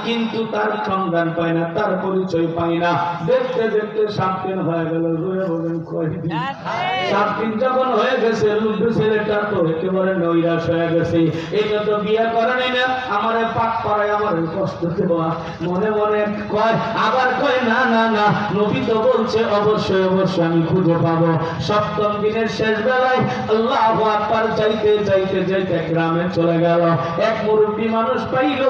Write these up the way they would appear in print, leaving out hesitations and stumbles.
কিন্তু তার সন্ধান পায় না, তার পরিচয় পায় না। দেখতে দেখতে 7 দিন হয়ে গেল। জোরে বলেন কয়দিন? 7 দিন যখন হয়ে গেছে, লুব্ধ ছেলেটা তো একেবারে নৈরাশ হয়ে গেছে। এটা তো বিয়ে করেনি না, আমারে পাক করায়, আমারে কষ্ট দেওয়া। মনে মনে কয়, আবার কয় না না না, নবী তো বলছে অবশ্যই অবশ্যই আমি খুঁজে পাবো। 7ম দিনের শেষ বেলায় আল্লাহু আকবার চাইতে চাইতে চাইতে গ্রামে চলে গেল। এক মুরব্বী মানুষ পাইল।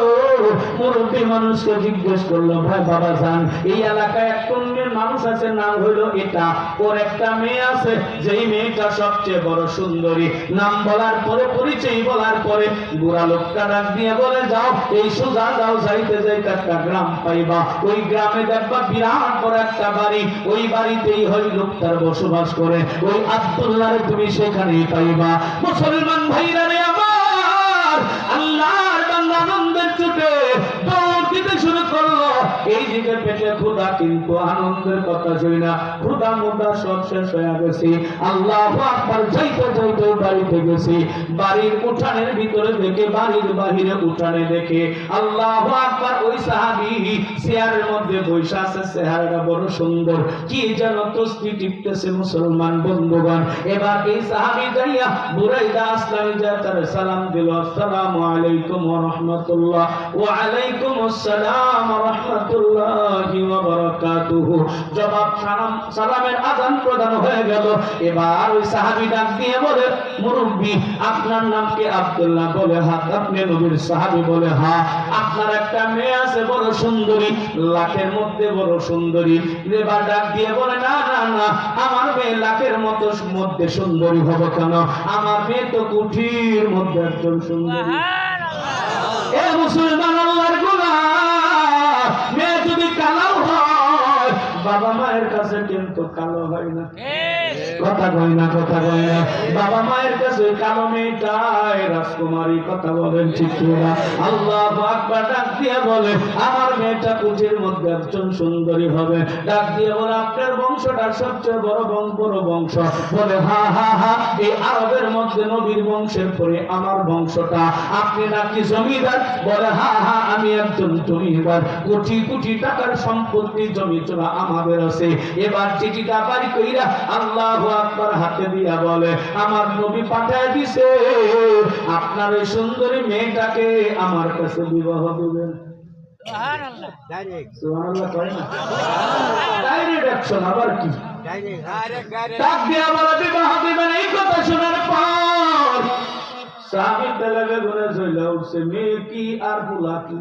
মুরব্বী মানুষকে জিজ্ঞেস করলো, ভাই বাবা যান, এই এলাকায় এক মেয়ে মানুষ আছে, নাম হইলো এটা, ওর একটা মেয়ে আছে, যেই মেয়েটা সবচেয়ে বড় সুন্দরী। নাম বলার পরে, পরিচয় বলার পরে বুড়া লোকটা ডাক দিয়ে বলে, যাও এই সোজা যাও, যাইতে যাইতে একটা গ্রাম পাইবা, ওই গ্রামে দেখবা বিরাট বড় একটা বাড়ি, ওই বাড়িতেই হয় লোকটার বসবাস করে, ওই আব্দুল্লাহ তুমি সেখানেই পাইবা। মুসলমান ভাইরা রে আমার, আল্লাহর বান্দা আনন্দের চোটে দৌড় দিতে শুরু করলো। এইদিকে পেটে ক্ষুধা, কিন্তু আনন্দের কথা শুনি না, ক্ষুধা মুদা সব শেষ হয়ে গেছে। আল্লাহু আকবার যাইতে যাইতে বাড়িতে গেছি, বাড়ির উঠানের ভিতরে দেখে, বাড়ির বাহিরে উঠানে দেখে, আল্লাহু আকবার ওই সাহাবী চেয়ারের মধ্যে বসে আছে, চেহারাটা বড় সুন্দর, কি যেন তসবিহ টিপতেছে। মুসলমান বন্ধুগণ, এবার এই সাহাবী যাইয়া বুরাইদা আসলামী যা তার সালাম দিল, আসসালামু আলাইকুম ওয়া রাহমাতুল্লাহ। ওয়া আলাইকুম আসসালাম ওয়া রাহমাতুল্লাহি ওয়া বারাকাতুহু। জবাব সালামের আযান প্রদান হয়ে গেল। এবার ওই সাহাবী ডাক দিয়ে বলে, মুরব্বি আপনার নাম কি? আব্দুল্লাহ। বলে হ্যাঁ। আপনি নবীর সাহাবী? বলে হ্যাঁ। আপনার একটা মেয়ে আছে বড় সুন্দরী, লাখের মধ্যে বড় সুন্দরী। এবার ডাক দিয়ে বলে, না না না, আমার মেয়ে লাখের মধ্যে সুন্দরী হবে কেন? আমার মেয়ে তো কুঠির মধ্যে একজন সুন্দরী। এ মুসলমান আল্লাহর গোলাম, মেয়ে যদি কালো হয়, বাবা মায়ের কাছে কিন্তু কালো হয় না। কথা কই না, কথা কই না। বাবা মায়ের কাছে কালো মেয়েটাই রাজকুমারী। কথা বলেন ঠিক কিনা? আল্লাহু আকবার ডাক দিয়ে বলে, আমার মেয়েটা কুঠির মধ্যে একজন সুন্দরী হবে। ডাক দিয়ে বলে, আপনার বংশটা সবচেয়ে বড় বংশ। বলে হা হা হা, এই আরবের মধ্যে নবীর বংশের পরে আমার বংশটা। আপনি নাকি জমিদার? বলে হা হা, আমি একজন জমিদার, কোটি কোটি টাকার সম্পত্তি জমি জমা আমাদের আছে। এবার চিঠিটা বাড়ি কইরা আল্লাহু আকবার হাতে দিয়া বলে, আমার নবী পাঠায় দিছে, আপনার ওই সুন্দরী মেয়েটাকে আমার কাছে বিবাহ দিবেন। সুবহানাল্লাহ। ডাইরেক্ট সুবহানাল্লাহ কয় না? Direct action. আবার কি ডাক দিয়া বলে বিবাহ দিবেন। এই কথা শোনার পর সাহাবী তেলাগে গুনে চলে উঠছে, মেয়ে কি আর বুলা কি।